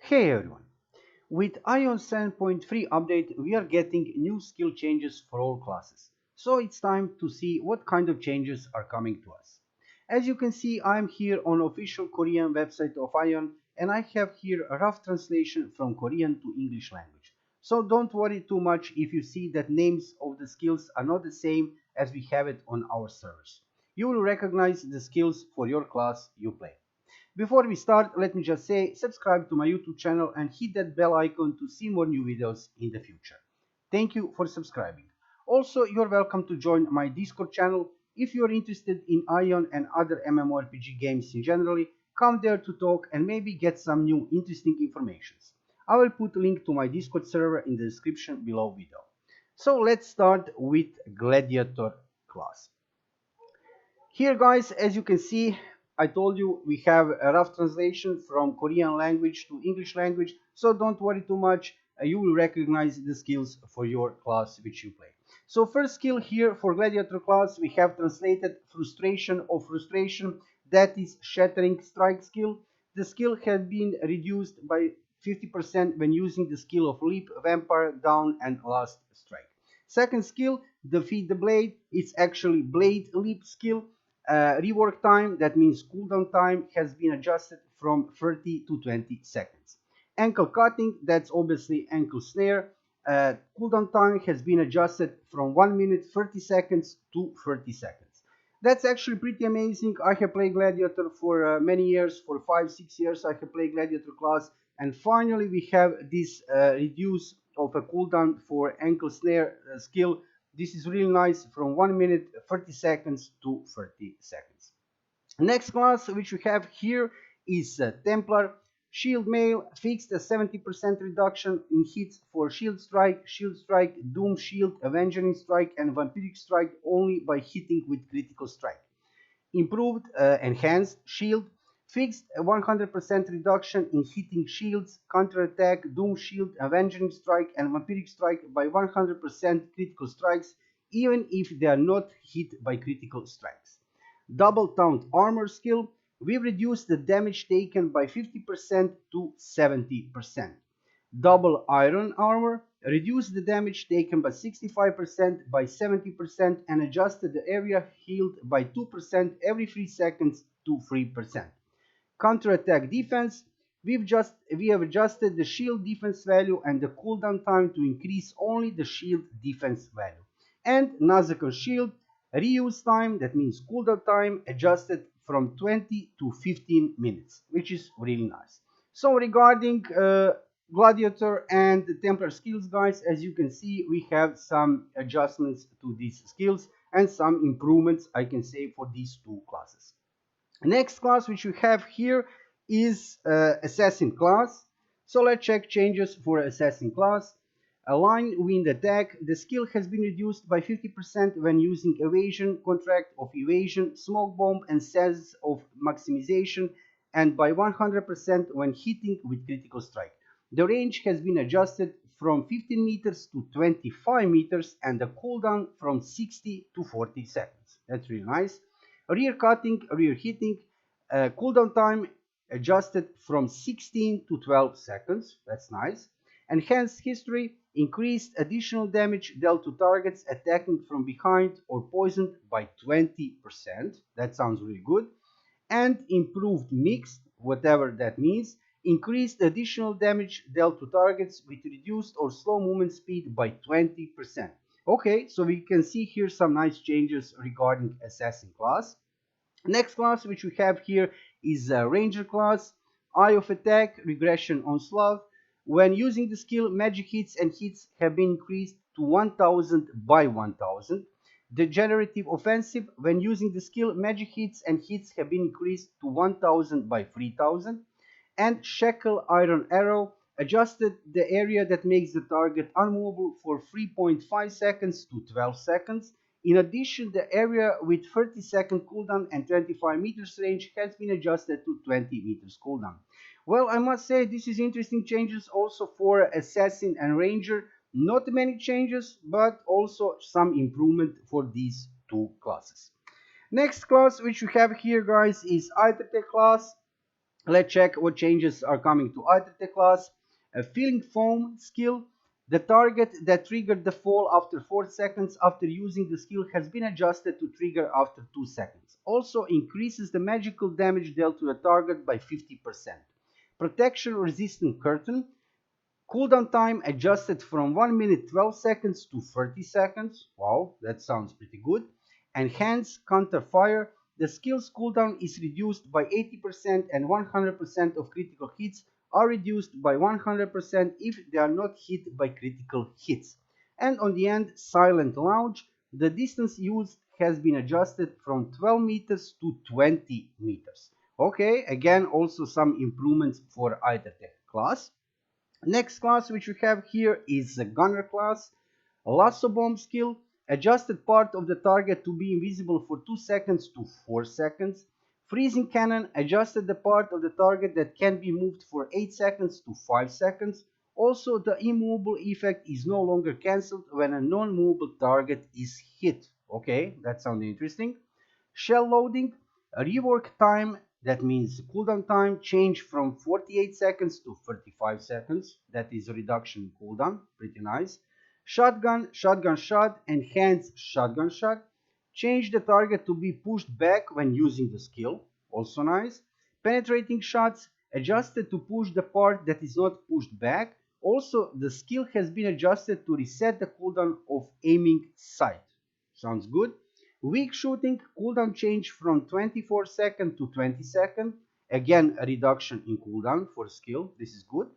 Hey everyone! With Aion 7.3 update, we are getting new skill changes for all classes. So it's time to see what kind of changes are coming to us. As you can see, I'm here on official Korean website of Aion, and I have here a rough translation from Korean to English language. So don't worry too much if you see that names of the skills are not the same as we have it on our servers. You will recognize the skills for your class you play. Before we start, let me just say subscribe to my YouTube channel and hit that bell icon to see more new videos in the future. Thank you for subscribing. Also, you're welcome to join my Discord channel. If you're interested in Aion and other MMORPG games in general, come there to talk and maybe get some new interesting informations. I will put a link to my Discord server in the description below video. So let's start with Gladiator class. Here guys, as you can see, I told you we have a rough translation from Korean language to English language, so don't worry too much, you will recognize the skills for your class which you play. So first skill here for Gladiator class, we have translated Frustration or Frustration, that is Shattering Strike skill. The skill has been reduced by 50% when using the skill of Leap, Vampire, Down and Last Strike. Second skill, Defeat the Blade, it's actually Blade Leap skill. Rework time, that means cooldown time, has been adjusted from 30 to 20 seconds. Ankle cutting, that's obviously ankle snare. Cooldown time has been adjusted from 1 minute 30 seconds to 30 seconds. That's actually pretty amazing. I have played Gladiator for many years, for 5-6 years I have played Gladiator class, and finally we have this reduce of a cooldown for ankle snare skill. This is really nice, from 1 minute 30 seconds to 30 seconds. Next class which we have here is Templar. Shield Mail fixed a 70% reduction in hits for Shield Strike, Doom Shield, Avenging Strike and Vampiric Strike only by hitting with Critical Strike. Improved Enhanced Shield fixed a 100% reduction in hitting shields, counterattack, doom shield, avenging strike and vampiric strike by 100% critical strikes, even if they are not hit by critical strikes. Double taunt armor skill, we reduced the damage taken by 50% to 70%. Double iron armor, reduced the damage taken by 65% by 70% and adjusted the area healed by 2% every 3 seconds to 3%. Counterattack defense, we have adjusted the shield defense value and the cooldown time to increase only the shield defense value. And Nazakan shield, reuse time, that means cooldown time, adjusted from 20 to 15 minutes, which is really nice. So regarding Gladiator and the Templar skills, guys, as you can see, we have some adjustments to these skills and some improvements, I can say, for these two classes. Next class which we have here is Assassin class. So let's check changes for Assassin class. Align wind attack. The skill has been reduced by 50% when using evasion, contract of evasion, smoke bomb and sense of maximization, and by 100% when hitting with critical strike. The range has been adjusted from 15 meters to 25 meters and the cooldown from 60 to 40 seconds. That's really nice. Rear cutting, rear hitting, cooldown time adjusted from 16 to 12 seconds. That's nice. Enhanced history, increased additional damage dealt to targets attacking from behind or poisoned by 20%. That sounds really good. And improved mixed, whatever that means, increased additional damage dealt to targets with reduced or slow movement speed by 20%. Okay, so we can see here some nice changes regarding Assassin class. Next class which we have here is Ranger class. Eye of Attack, Regression Onslaught. When using the skill, magic hits and hits have been increased to 1000 by 1000. Degenerative Offensive, when using the skill, magic hits and hits have been increased to 1000 by 3000. And Shackle Iron Arrow, adjusted the area that makes the target unmovable for 3.5 seconds to 12 seconds. In addition, the area with 30-second cooldown and 25 meters range has been adjusted to 20 meters cooldown. Well, I must say this is interesting changes also for Assassin and Ranger. Not many changes, but also some improvement for these two classes. Next class which we have here, guys, is Untitled class. Let's check what changes are coming to Aion class. A Feeling Foam skill. The target that triggered the fall after 4 seconds after using the skill has been adjusted to trigger after 2 seconds. Also increases the magical damage dealt to the target by 50%. Protection Resistant Curtain. Cooldown time adjusted from 1 minute 12 seconds to 30 seconds. Wow, that sounds pretty good. Enhance Counter Fire. The skill's cooldown is reduced by 80% and 100% of critical hits are reduced by 100% if they are not hit by critical hits. And on the end, Silent Launch. The distance used has been adjusted from 12 meters to 20 meters. Okay, again, also some improvements for either class. Next class which we have here is the Gunner class. Lasso Bomb skill. Adjusted part of the target to be invisible for 2 seconds to 4 seconds. Freezing Cannon. Adjusted the part of the target that can be moved for 8 seconds to 5 seconds. Also, the immovable effect is no longer cancelled when a non-movable target is hit. Okay, that sounds interesting. Shell Loading. A rework time, that means cooldown time, change from 48 seconds to 35 seconds. That is a reduction in cooldown, pretty nice. Shotgun Shot, enhanced Shotgun Shot. Change the target to be pushed back when using the skill, also nice. Penetrating Shots, adjusted to push the part that is not pushed back. Also, the skill has been adjusted to reset the cooldown of aiming sight. Sounds good. Weak Shooting, cooldown change from 24 seconds to 20 seconds. Again, a reduction in cooldown for skill. This is good.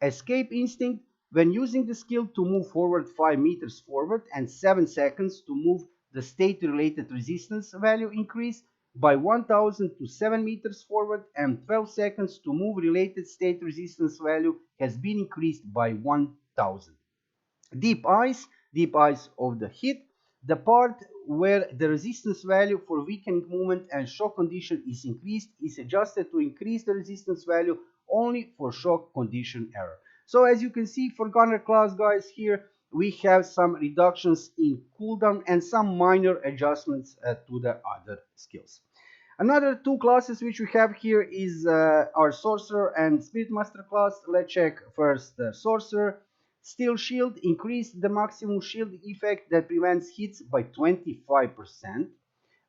Escape Instinct, when using the skill to move forward 5 meters forward and 7 seconds to move, the state-related resistance value increase by 1000 to 7 meters forward and 12 seconds to move, related state resistance value has been increased by 1000. Deep Eyes of the hit. The part where the resistance value for weakening movement and shock condition is increased is adjusted to increase the resistance value only for shock condition error. So as you can see, for Gunner class, guys, here we have some reductions in cooldown and some minor adjustments to the other skills. Another two classes which we have here is our Sorcerer and Spirit Master class. Let's check first the Sorcerer. Steel Shield, increased the maximum shield effect that prevents hits by 25%.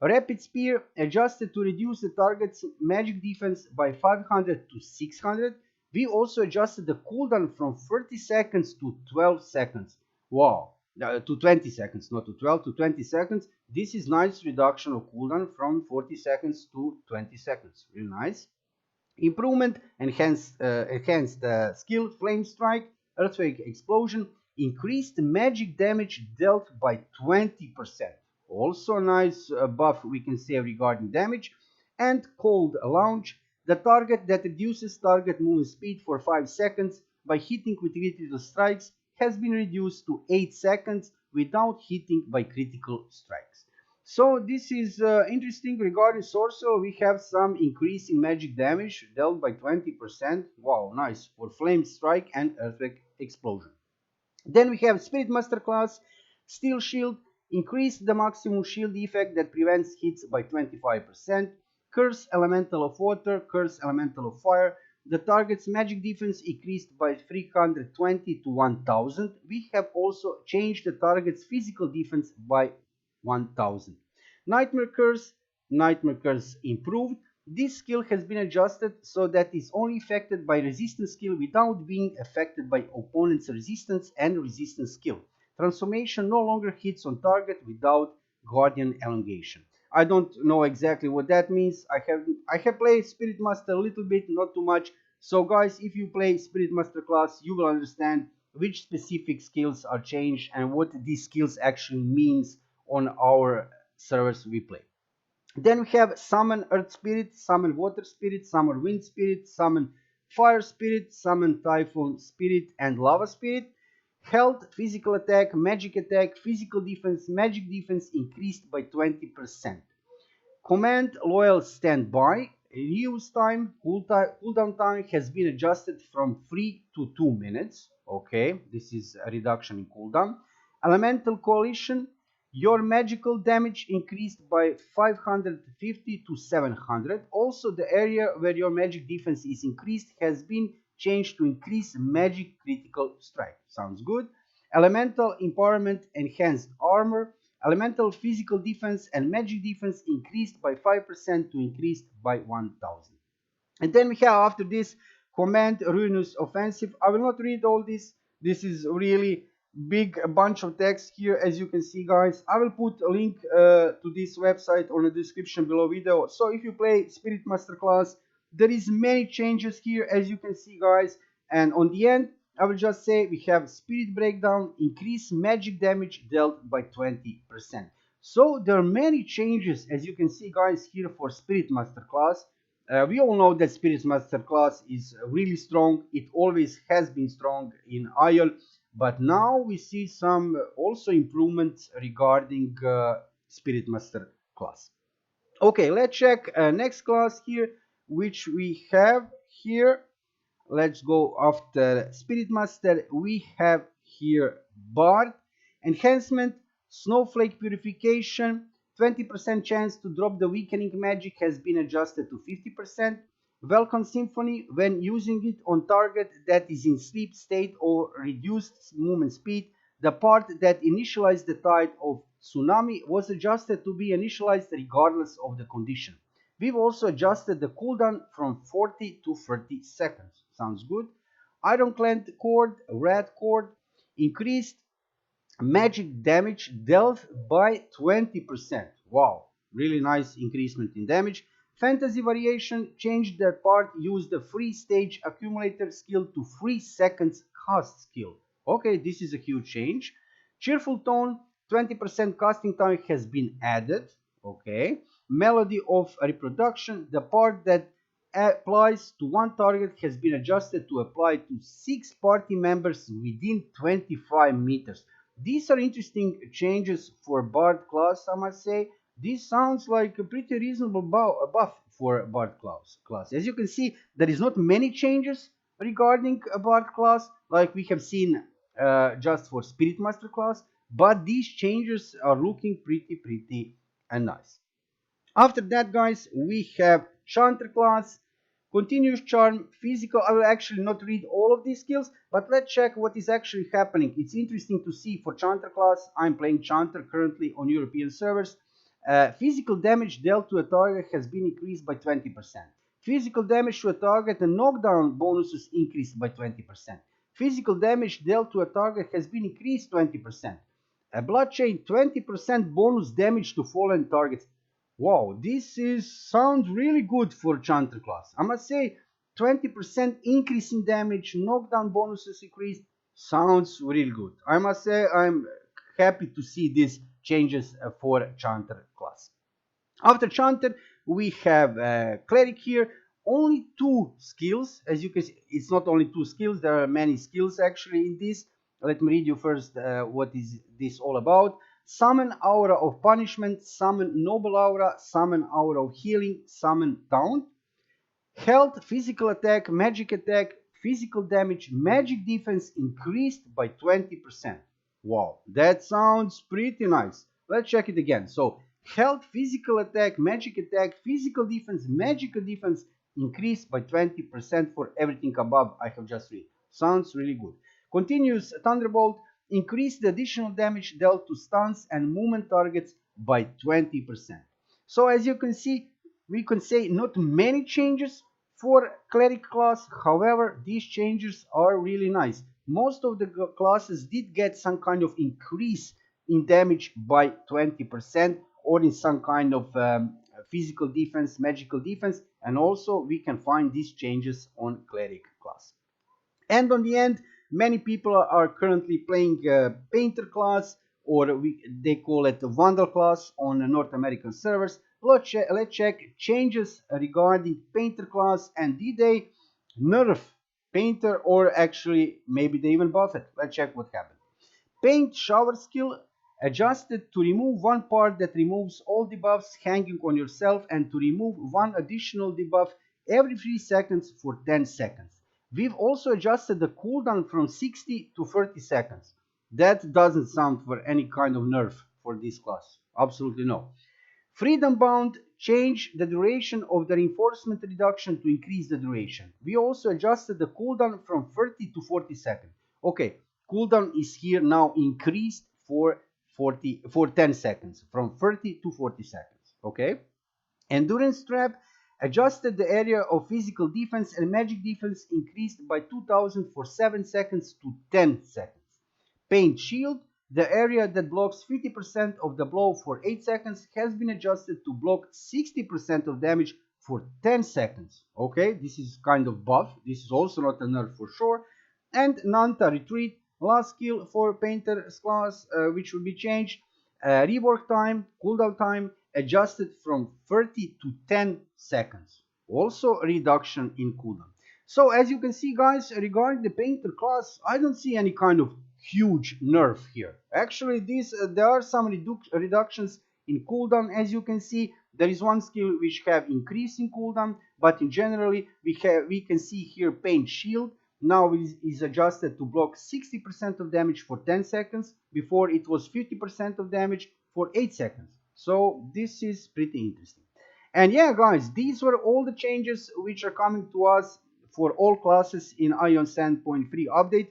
Rapid Spear, adjusted to reduce the target's magic defense by 500 to 600. We also adjusted the cooldown from 30 seconds to 12 seconds. Wow, to 20 seconds, not to 12, to 20 seconds. This is nice reduction of cooldown from 40 seconds to 20 seconds. Real nice. Improvement, enhanced skill, Flame Strike, Earthquake Explosion, increased magic damage dealt by 20%. Also nice buff we can say regarding damage. And Cold Launch, the target that reduces target movement speed for 5 seconds by hitting with critical strikes has been reduced to 8 seconds without hitting by critical strikes. So this is interesting. Regarding Sorcerer, we have some increase in magic damage dealt by 20%. Wow, nice for Flame Strike and Earthquake Explosion. Then we have Spirit Master class. Steel Shield, increase the maximum shield effect that prevents hits by 25%. Curse Elemental of Water, Curse Elemental of Fire. The target's magic defense increased by 320 to 1000. We have also changed the target's physical defense by 1000. Nightmare Curse improved. This skill has been adjusted so that it's only affected by resistance skill without being affected by opponent's resistance and resistance skill. Transformation no longer hits on target without Guardian Elongation. I don't know exactly what that means. I have played Spirit Master a little bit, not too much. So guys, if you play Spirit Master class, you will understand which specific skills are changed and what these skills actually means on our servers we play. Then we have Summon Earth Spirit, Summon Water Spirit, Summon Wind Spirit, Summon Fire Spirit, Summon Typhoon Spirit, and Lava Spirit. Health, physical attack, magic attack, physical defense, magic defense increased by 20%. Command Loyal Standby. Reuse time, cooldown time has been adjusted from 3 to 2 minutes. Okay, this is a reduction in cooldown. Elemental Coalition. Your magical damage increased by 550 to 700. Also, the area where your magic defense is increased has been changed to increase magic critical strike. Sounds good. Elemental empowerment enhanced armor. Elemental physical defense and magic defense increased by 5% to increased by 1000. And then we have after this command ruinous offensive. I will not read all this. This is really big a bunch of text here, as you can see, guys. I will put a link to this website on the description below video. So if you play Spirit Master class, there is many changes here, as you can see, guys. And on the end, I will just say we have Spirit Breakdown, increase magic damage dealt by 20%. So there are many changes, as you can see, guys, here for Spirit Master class. We all know that Spirit Master class is really strong. It always has been strong in Aion, but now we see some also improvements regarding Spirit Master class. Okay, let's check next class here, which we have here. Let's go after Spirit Master. We have here Bard enhancement, Snowflake purification, 20% chance to drop the weakening magic has been adjusted to 50%. Welcome Symphony, when using it on target that is in sleep state or reduced movement speed, the part that initialized the tide of tsunami was adjusted to be initialized regardless of the condition. We've also adjusted the cooldown from 40 to 30 seconds. Sounds good. Ironclad cord, red cord, increased magic damage dealt by 20%. Wow, really nice increasement in damage. Fantasy variation changed the part, used the free stage accumulator skill to 3 seconds cast skill. Okay, this is a huge change. Cheerful tone, 20% casting time has been added. Okay. Melody of reproduction, the part that applies to one target has been adjusted to apply to 6 party members within 25 meters. These are interesting changes for Bard class, I must say. This sounds like a pretty reasonable buff for Bard class. As you can see, there is not many changes regarding a Bard class like we have seen just for Spirit Master class, but these changes are looking pretty nice. After that, guys, we have Chanter class, continuous charm, physical. I will actually not read all of these skills, but let's check what is actually happening. It's interesting to see for Chanter class. I'm playing Chanter currently on European servers. Physical damage dealt to a target has been increased by 20%. Physical damage to a target and knockdown bonuses increased by 20%. Physical damage dealt to a target has been increased 20%. A blood chain, 20% bonus damage to fallen targets. Wow, this sounds really good for Chanter class. I must say, 20% increase in damage, knockdown bonuses increased, sounds really good. I must say, I'm happy to see these changes for Chanter class. After Chanter, we have Cleric here. Only 2 skills. As you can see, it's not only 2 skills, there are many skills actually in this. Let me read you first what is this all about. Summon Aura of Punishment, Summon Noble Aura, Summon Aura of Healing, Summon Taunt. Health, Physical Attack, Magic Attack, Physical Damage, Magic Defense increased by 20%. Wow, that sounds pretty nice. Let's check it again. So, Health, Physical Attack, Magic Attack, Physical Defense, Magical Defense increased by 20% for everything above I have just read. Sounds really good. Continuous Thunderbolt, increase the additional damage dealt to stuns and movement targets by 20%. So as you can see, we can say not many changes for Cleric class. However, these changes are really nice. Most of the classes did get some kind of increase in damage by 20% or in some kind of physical defense, magical defense, and also we can find these changes on Cleric class. And on the end, many people are currently playing Painter class, or they call it Vandal class on North American servers. Let's check changes regarding Painter class, and did they nerf Painter, or actually maybe they even buff it. Let's check what happened. Paint shower skill adjusted to remove one part that removes all debuffs hanging on yourself and to remove one additional debuff every 3 seconds for 10 seconds. We've also adjusted the cooldown from 60 to 30 seconds. That doesn't sound for any kind of nerf for this class. Absolutely no. Freedom Bound changed the duration of the reinforcement reduction to increase the duration. We also adjusted the cooldown from 30 to 40 seconds. Okay, cooldown is here now increased for 10 seconds, from 30 to 40 seconds. Okay, Endurance Trap adjusted the area of physical defense and magic defense increased by 2000 for 7 seconds to 10 seconds. Paint Shield, the area that blocks 50% of the blow for 8 seconds, has been adjusted to block 60% of damage for 10 seconds. Okay, this is kind of buff. This is also not a nerf for sure. And Nanta Retreat, last skill for Painter's class, which will be changed. Rework time, cooldown time, adjusted from 30 to 10 seconds. Also a reduction in cooldown. So as you can see, guys, regarding the Painter class, I don't see any kind of huge nerf here. Actually, there are some reductions in cooldown. As you can see, there is one skill which have increase in cooldown, but in generally we can see here Paint Shield now is adjusted to block 60% of damage for 10 seconds. Before it was 50% of damage for 8 seconds. So this is pretty interesting. And yeah, guys, these were all the changes which are coming to us for all classes in Aion 7.3 update.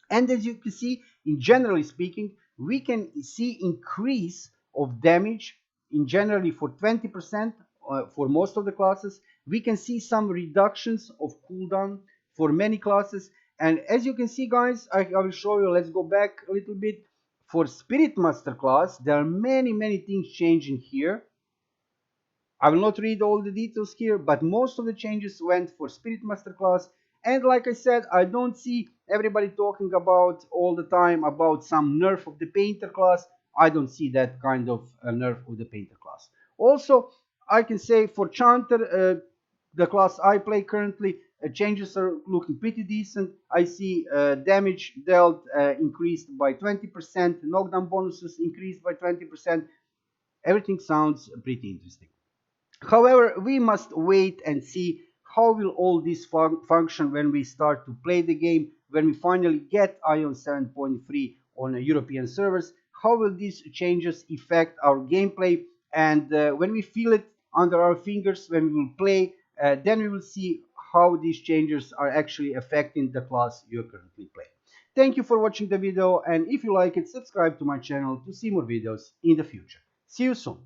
And as you can see, in generally speaking, we can see increase of damage in generally for 20% for most of the classes. We can see some reductions of cooldown for many classes. And as you can see, guys, I will show you. Let's go back a little bit. For Spirit Master class, there are many things changing here. I will not read all the details here, but most of the changes went for Spirit Master class. And like I said, I don't see everybody talking about all the time about some nerf of the Painter class. I don't see that kind of nerf of the Painter class. Also, I can say for Chanter, the class I play currently, changes are looking pretty decent. I see damage dealt increased by 20%, knockdown bonuses increased by 20%. Everything sounds pretty interesting. However, we must wait and see how will all this function when we start to play the game, when we finally get Aion 7.3 on European servers. How will these changes affect our gameplay? And when we feel it under our fingers, when we will play, then we will see how these changes are actually affecting the class you're currently playing. Thank you for watching the video, and if you like it, subscribe to my channel to see more videos in the future. See you soon.